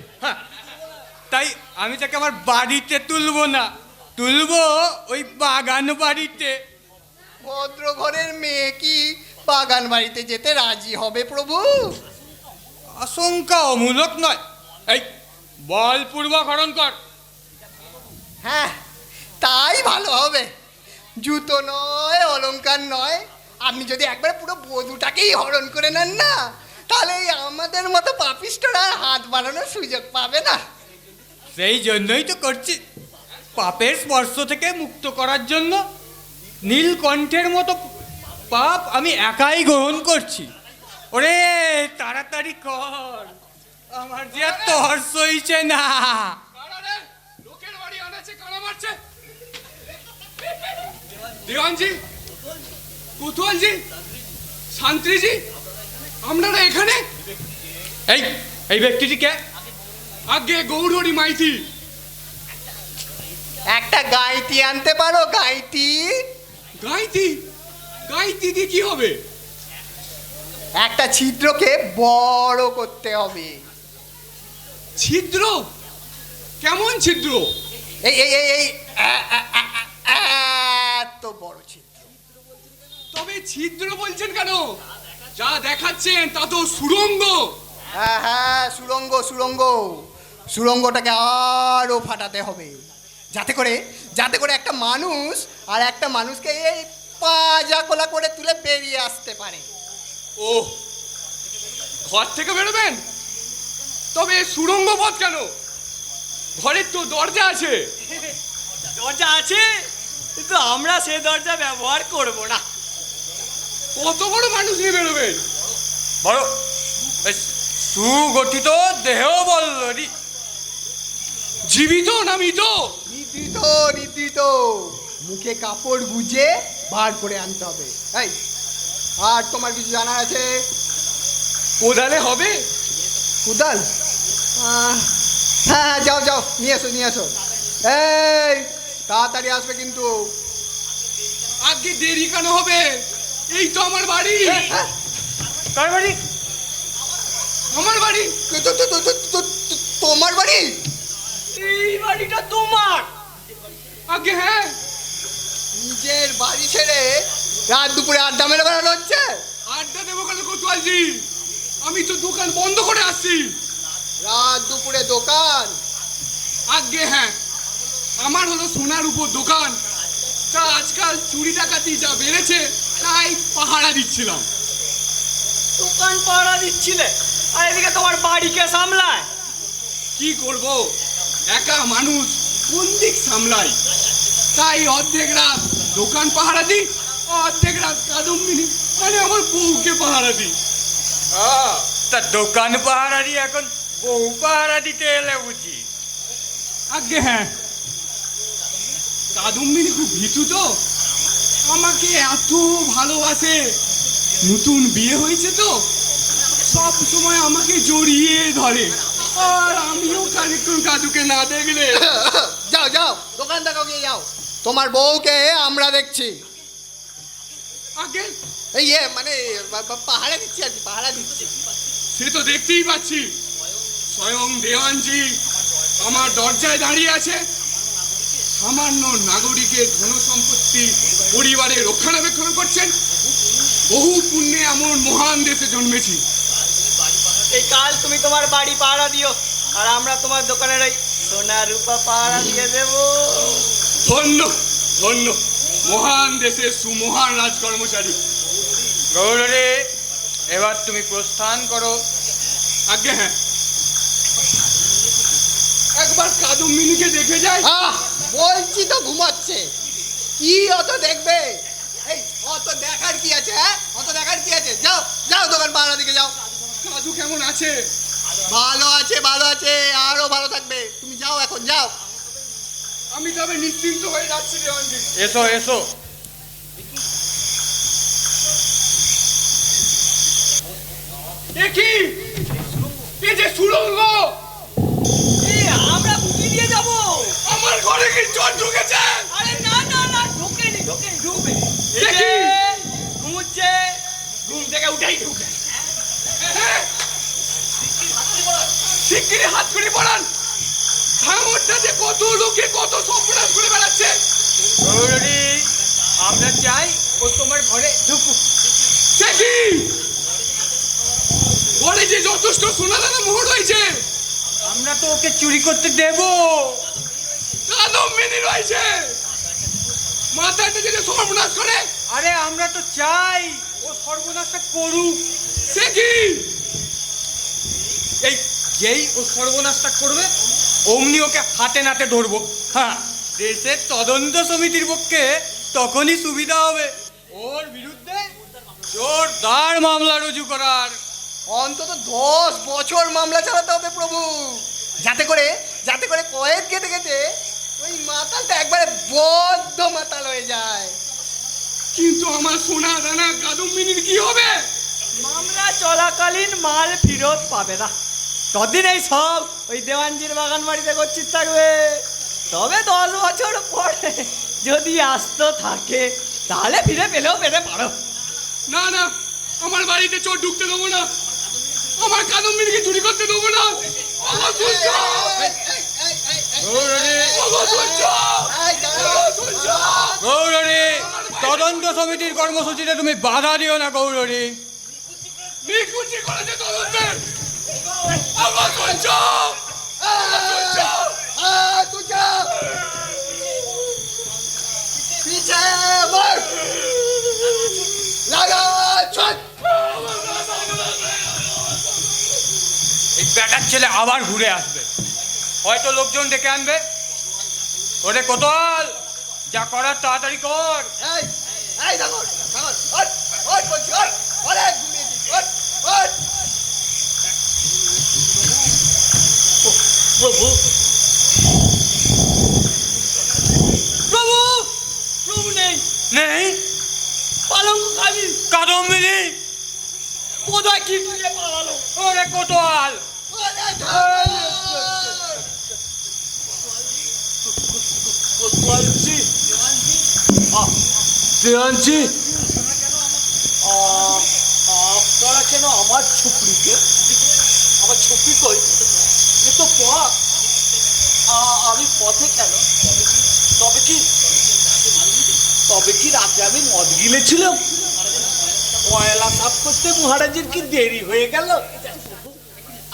তাই আমি তাকে আমার বাড়িতে তুলবো না, তুলবো ওই বাগান বাড়িতে। ভদ্র ঘরের মেয়ে কি বাগান বাড়িতে যেতে রাজি হবে প্রভু? আশঙ্কা অমূলক নয়। এই বলপূর্বক হরণ কর। হ্যাঁ, তাই ভালো হবে। জুতো নয়, অলংকার নয়, আপনি যদি একবার পুরো বধূটাকেই হরণ করে নেন না, তাহলে আমাদের মতো পাপিষ্টরা হাত বাড়ানোর সুযোগ পাবে না। সেই জন্যই তো করছি, পাপের স্পর্শ থেকে মুক্ত করার জন্য। নীলকণ্ঠের মতো পাপ আমি একাই গ্রহণ করছি। ওরে তাড়াতাড়ি কর, আমার যে আর তর সইছে না। লোকের বাড়ি আনাছে কানা মারছে। দেওয়ানজি, কোতোয়ালজি, শান্তিজি, আপনারা এখানে? এই এই ব্যক্তিটি কে? আগে গৌরহরি মাইতি। একটা গাইতি আনতে পারো? গাইতি? গাইতি? গাইতি দিয়ে কি হবে? একটা ছিদ্রকে বড় করতে হবে। ছিদ্র? কেমন ছিদ্র? এই এই এই এই এত বড় ছিদ্র। তবে ছিদ্র বলছেন কেন? যা দেখাচ্ছেন তা তো সুড়ঙ্গ। হ্যাঁ হ্যাঁ, সুড়ঙ্গ সুড়ঙ্গ। সুড়ঙ্গটাকে আরো ফাটাতে হবে, যাতে করে একটা মানুষ আর একটা মানুষকে এই পাজা কোলা করে তুলে বেরিয়ে আসতে পারে। ও, ঘর থেকে বেরোবেন? তবে সুড়ঙ্গ পথ কেন? ঘরের তো দরজা আছে। দরজা আছে, কিন্তু আমরা সে দরজা ব্যবহার করব না। কত বড় মানুষ নিয়ে বেরোবেন? বড় বেশ সুগঠিত দেহ বল্লরি। জীবিত না মৃত? নিদ্রিত নিদ্রিত, মুখে কাপড় গুজে বার করে আনতে হবে। এই, আর তোমার কিছু জানার আছে? কোদালে হবে? কুদাল? হ্যাঁ, যাও যাও, নিয়ে এসো নিয়ে এসো। এই, তাড়াতাড়ি আসবে কিন্তু। আগে দেরি কেন হবে? এই তো আমার বাড়ি। কার বাড়ি? আমার বাড়ি। তোমার বাড়ি? এই বাড়িটা তোমার? আগে হ্যাঁ। নিজের বাড়ি ছেড়ে রাত দুপুরে আড্ডা মেরে বেড়ানো হচ্ছে? আড্ডা দেবো কেন কোতোয়ালজি? আমি তো দোকান বন্ধ করে আসছি। রাত দুপুরে দোকান? আগে হ্যাঁ, আমার হলো সোনার উপর দোকান। তা আজকাল চুরি ডাকাতি যা বেড়েছে, তাই পাহারা দিচ্ছিলাম। দোকান পাহারা দিচ্ছিলে, আর এদিকে তোমার বাড়িকে সামলায়? কি করব, একা মানুষ কোন দিক সামলাই। তাই অর্ধেক রাত দোকান পাহারা দিই, অর্ধেক রাত কাদম্বিনী মানে আমার বউকে পাহারা দিই। তা দোকান পাহারা দিয়ে এখন বউ পাহারা দিতে এলে বুঝি? আগে হ্যাঁ, কাদম্বিনী খুব ভীতু তো, আমাকে এত ভালোবাসে। নতুন বিয়ে হয়েছে তো, সব সময় আমাকে জড়িয়ে ধরে। আর আমিও খানিকক্ষণ কাদুকে না দেখলে। যাও যাও, দোকান দেখাও গিয়ে যাও। তোমার বউকে আমরা দেখছি। আগে এই মানে পাহারা দিচ্ছি আর কি, পাহারা দিচ্ছি। সে তো দেখতেই পাচ্ছি, স্বয়ং দেওয়ানজি আমার দরজায় দাঁড়িয়ে আছে। সামান্য নাগরিকের ধন সম্পত্তি পরিবারে রক্ষণাবেক্ষণ করছেন। বহু পুণ্যে এমন মহান দেশে জন্মেছি। এই কাল তুমি তোমার বাড়ি পাহারা দিও, আর আমরা তোমার দোকানের ওই সোনা রূপা পাহারা দিয়ে দেব। ধন্য ধন্য, মহান দেশের সুমহান রাজকর্মচারী। গৌররে, এবার তুমি প্রস্থান করো। আজ্ঞে হ্যাঁ, একবার কাদম্বিনীকে দেখে যাই। বলছি তো ঘুমাচ্ছে, কি অত দেখবে? এই, অত দেখার কি আছে? হ্যাঁ, অত দেখার কি আছে? যাও যাও, দোকান পাহারা দিকে যাও। কাদু কেমন আছে? ভালো আছে ভালো আছে, আরো ভালো থাকবে। তুমি যাও, এখন যাও। আমি তবে নিশ্চিন্ত হয়ে যাচ্ছি দেওয়ানজি। এসো এসো। দেখি এই যে সুড়ঙ্গ, এই আমরা বুঝি দিয়ে যাব। আমার ঘরে কি চোর ঢুকেছে? আরে না না না, ঢোকেনি ঢোকেনি, ঢুকবে। দেখি। ঘুমুচ্ছে, ঘুম থেকে উঠেই ঢুকে। হ্যাঁ, শিগগিরই হাত করে পড়ান। ভাঙরটা যে কত লোকে কত সর্বনাশ করে বেড়াচ্ছে। গৌরী, আমরা চাই ও তোমার ঘরে ঢুকুক। সে কি? ঘরে যে যথেষ্ট সোনা দানা মোহর রয়েছে, আমরা তো ওকে চুরি করতে দেব। কাদম্বিনী রয়েছে, মাথাটা যদি সর্বনাশ করে। আরে আমরা তো চাই ও সর্বনাশটা করুক। সে কি? এই যেই ও সর্বনাশটা করবে, অমনি ওকে হাতে নাতে ধরবো। হ্যাঁ, দেশের তদন্ত সমিতির পক্ষে তখনই সুবিধা হবে ওর বিরুদ্ধে জোরদার মামলা রুজু করার। অন্তত 10 বছর মামলা চালাতে হবে প্রভু, যাতে করে কয়েদ কেটে কেটে ওই মাতালটা একবারে বদ্ধ মাতাল হয়ে যায়। কিন্তু আমার সোনা দানা কাদম্বিনীর কি হবে? মামলা চলাকালীন মাল ফেরত পাবে না, ততদিন এই সব ওই দেওয়ানজির বাগান বাড়িতে করছিস থাকবে। তবে 10 বছর পরে যদি আসতো থাকে, তাহলে ফিরে পেলেও পেতে পারো। না না, আমার বাড়িতে চোর ঢুকতে দেবো না, আমার কাদম্বিনীকে চুরি করতে দেবো না। গৌরী, তদন্ত সমিতির কর্মসূচিতে তুমি বাধা দিও না গৌরী। নিকুচি করেছে তদন্তে। আমার বলছ तू जा पीछे मुड़ लगा छुट এই ব্যাটার ছেলে আবার ঘুরে আসবে, হয়তো লোকজন ডেকে আনবে। ওরে কোতোয়াল, যা করার তাড়াতাড়ি কর। এই এই দাগর দাগর হট হট বলছি হট অনেক ঘুমিয়ে দিস হট হট প্রভু প্রভু প্রভু নেই, নেই? পালঙ্ক খালি, কাদম্বিনী, কোথায় কি দিয়ে পালালো? ওরে কোতোয়াল, অনেক বলছি দেওয়ানজি, আপনারা কেন আমার ছুপড়িকে, আমার ছুপড়ি কই, এ তো পথ, আমি পথে কেন? তবে কি রাতে আমি মদ গিলেছিলাম? কয়লা সাফ করতে মহারাজের কি দেরি হয়ে গেল?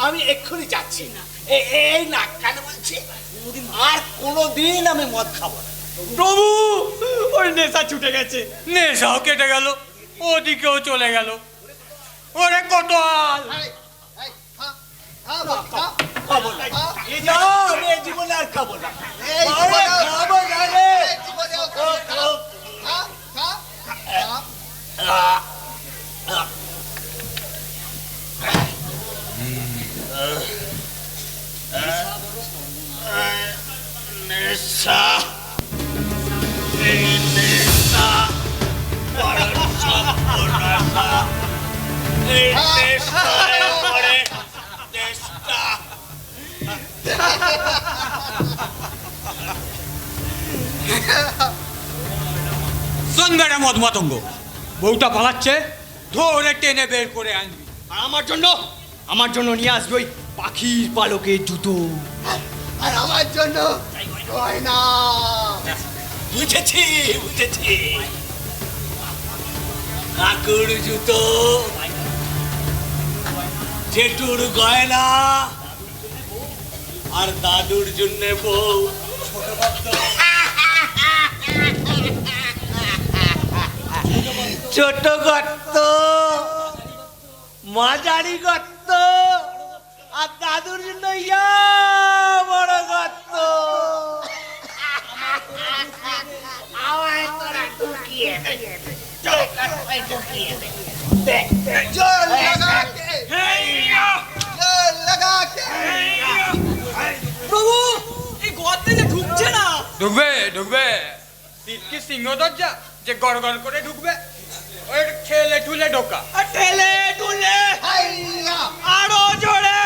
আমি এক্ষুনি যাচ্ছি, এই নাক কানে বলছি, আর কোনোদিন আমি মদ খাবো না। প্রভু, ওই নেশা ছুটে গেছে। নেশাও কেটে গেল, ওদিকেও চলে গেল। ওরে কোতোয়াল, এই এই হ্যাঁ হ্যাঁ খাবো না, আমি এই জীবনে আর খাবো না। এই আরে খাবো না রে। জীবনে হ্যাঁ হ্যাঁ নেশা, এই নেশা বড় সর্বনাশা। এই নেশায় পড়ে দেশটা। শোন বেটা মদ মাতঙ্গ, বউটা পালাচ্ছে, ধরে টেনে বের করে আনবি। আর আমার জন্য নিয়ে আসবে ওই পাখির পালকের জুতো। আর আমার জন্য গয়না বুঝেছি বুঝেছি, কাকুর জুতো, জেঠুর গয়না, আর দাদুর জন্য বউ। ছোট গর্ত, মাঝারি গর্ত, আর দাদুর জন্য ইয়া বড় গর্ত। আমায় তোরা ঢুকিয়ে দে, ঢুকিয়ে দে। जोर लगा के जोर लगा के প্রভু, এই গর্তে যে ঢুকছে না। ঢুকবে ঢুকবে, কি সিংহ দরজা যে গড় গড় করে ঢুকবে? ওই ঠেলে ঠুলে ঢোকা। আর ঠেলে টুলে हैया আরো জোরে।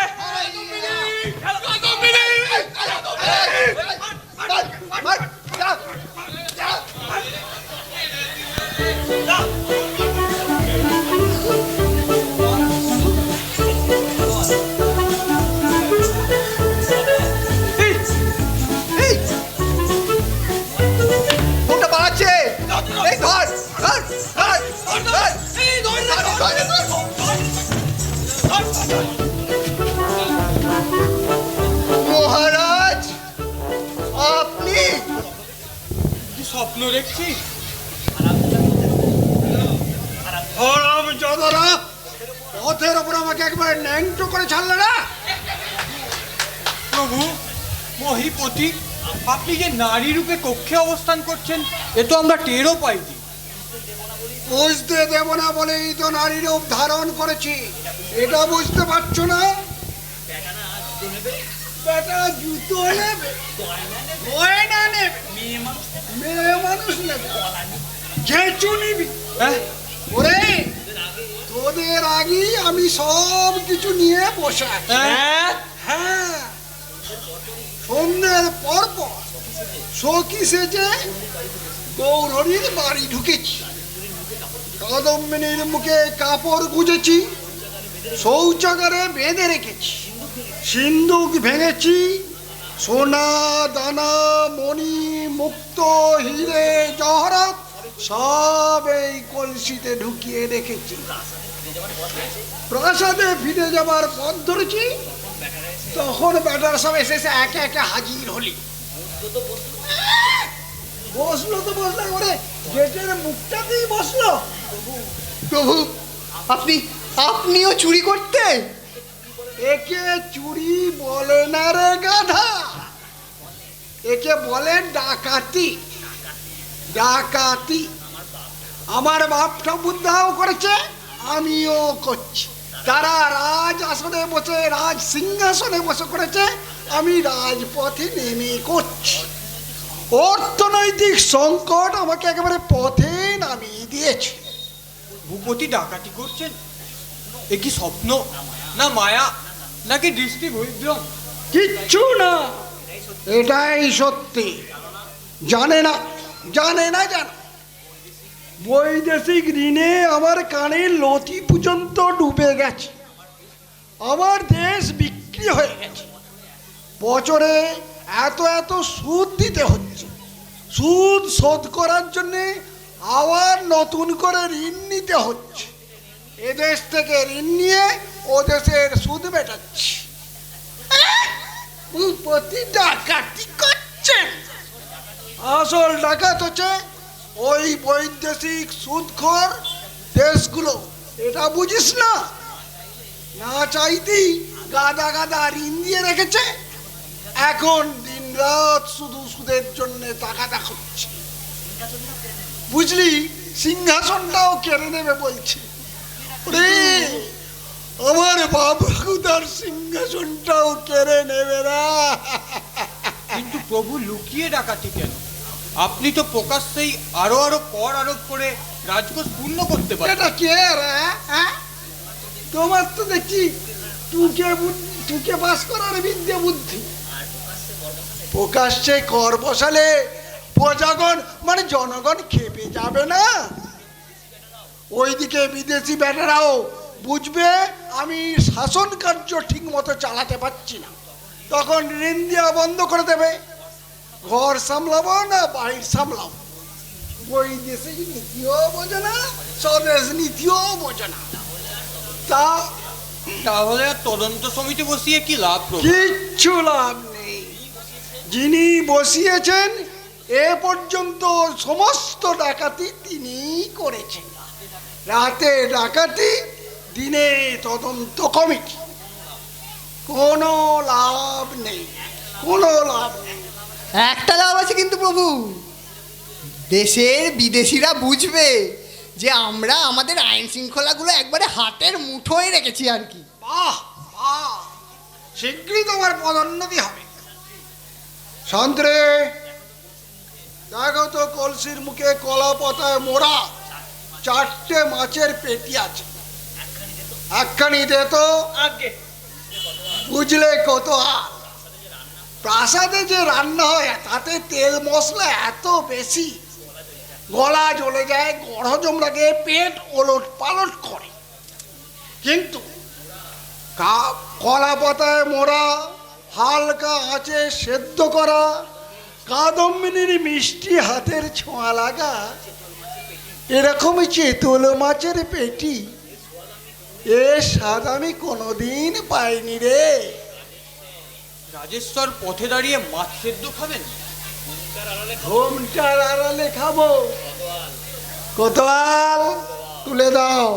मत जा जा এই কোনটা পালাচ্ছে এই ধর ধর ধর ধর এই ধর না, ধর ধর মহারাজ আপনি কি স্বপ্ন দেখছি? হরাম জদরা পথের ওপর আমাকে একবারে ন্যাংটো করে ছাড়লে না। প্রভু মহিপতি, আপনি যে নারী রূপে কক্ষে অবস্থান করছেন এ তো আমরা টেরও পাইনি। বুঝতে দেব না বলেই তো নারী রূপ ধারণ করেছি, এটা বুঝতে পারছো না? বেটা জুতো নেবে, গয়না নেবে, মেয়ে মানুষ নেবে, জেচু নিবি। হ্যাঁ, ওরে তোদের আগেই আমি সব কিছু নিয়ে বসে আছি। হ্যাঁ, হ্যাঁ, সন্ধ্যের পর পর সখী সেজে গৌরীর বাড়ি ঢুকেছি, কাদম্বিনীর মুখে কাপড় গুজেছি, শৌচাগারে বেঁধে রেখেছি। সিন্ধুক ভেঙেছি, সোনা দানা মণি মুক্ত হিরে জহরত সব এই কলসিতে ঢুকিয়ে রেখেছি। প্রাসাদে ফিরে যাবার পথ ধরেছি, তখন বেটার সব এসে একে একে হাজির হলি। বসলো তো বসলো, করে গেটের মুখটাতেই বসলো। প্রভু, আপনিও চুরি করতে? একে চুরি বলে না রে গাধা, একে বলে ডাকাতি। ডাকাতি আমার বাপ ঠাকুরদাও করেছে, আমিও করছি। তারা রাজ আসনে বসে, রাজ সিংহাসনে বসে করেছে, আমি রাজপথে নেমে করছি। অর্থনৈতিক সংকট আমাকে একেবারে পথে নামিয়ে দিয়েছে। ভূপতি ডাকাতি করছেন? এ কি স্বপ্ন, না মায়া, নাকি দৃষ্টি বৈভ্রম? কিচ্ছু না, এটাই সত্যি। জানে না জানে। বৈদেশিক ঋণে আমার কানের লতি পর্যন্ত ডুবে গেছে। আমার দেশ বিক্রি হয়ে গেছে। বছরে এত সুদ দিতে হচ্ছে। সুদ শোধ করার জন্যে আবার নতুন করে ঋণ নিতে হচ্ছে। এদেশ থেকে ঋণ নিয়ে ও দেশের সুদ মেটাচ্ছি। ভূপতি ডাকাতি করছেন। আসল ডাকাত হচ্ছে ওই বৈদেশিক সুদখোর দেশগুলো। এটা বুঝিস না? না চাইতেই গাদা গাদা ঋণ দিয়ে রেখেছে, এখন দিন রাত শুধু সুদের জন্য তাকাদা করছে। বুঝলি, সিংহাসনটাও কেড়ে নেবে বলছে। ওরে, আমার বাবুদার সিংহাসনটাও কেড়ে নেবে না। কিন্তু প্রভু লুকিয়ে ডাকাতি কেন? আপনি তো প্রকাশ্যেই আরো কর আরোপ করে রাজকোষ পূর্ণ করতে পারেন। এটা কে রে? তোমার তো দেখছি টুকে বাস করার বিদ্যে বুদ্ধি। প্রকাশ্যে কর বসালে প্রজাগণ মানে জনগণ খেপে যাবে না? ওইদিকে বিদেশি বেটারাও বুঝবে আমি শাসন কার্য ঠিক মতো চালাতে পারছি না, তখন ঋণ দেওয়া বন্ধ করে দেবে। ঘর সামলাবো না বাড়ির সামলাবো। বৈদেশিক নীতিও বোঝে না, স্বদেশ নীতিও বোঝে না। তাহলে আর তদন্ত সমিতি বসিয়ে কি লাভ? কিচ্ছু লাভ নেই। যিনি বসিয়েছেন এ পর্যন্ত সমস্ত ডাকাতি তিনিই করেছেন। রাতে ডাকাতি, দিনে তদন্ত কমিটি। কোনো লাভ নেই। একটা লাভ আছে কিন্তু প্রভু, দেশের বিদেশিরা বুঝবে যে আমরা আমাদের আইন শৃঙ্খলাগুলো একবারে হাতের মুঠোয় রেখেছি আর কি। বাহ, শীঘ্রই তোমার পদোন্নতি হবে। শান্ত্রে, দেখো তো কলসির মুখে কলা পাতায় মোড়া 4টে মাছের পেটি আছে, একখানি দে তো। আগে বুঝলে কত? প্রাসাদে যে রান্না হয় তাতে তেল মশলা এত বেশি, গলা জ্বলে যায়, গড়হজম লাগে, পেট ওলট পালট করে। কিন্তু কলা পাতায় মোড়া, হালকা আঁচে সেদ্ধ করা, কাদম্বিনীর মিষ্টি হাতের ছোঁয়া লাগা এরকমই চেতল মাছের পেটি, এ স্বাদ আমি কোনোদিন পাইনি রে। রাজেশ্বর পথে দাঁড়িয়ে মাছ সেদ্ধ খাবেন? ঘোমটার আড়ালে খাবো। কোতোয়াল তুলে দাও।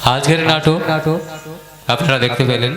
আজকের নাটক আপনারা দেখতে পেলেন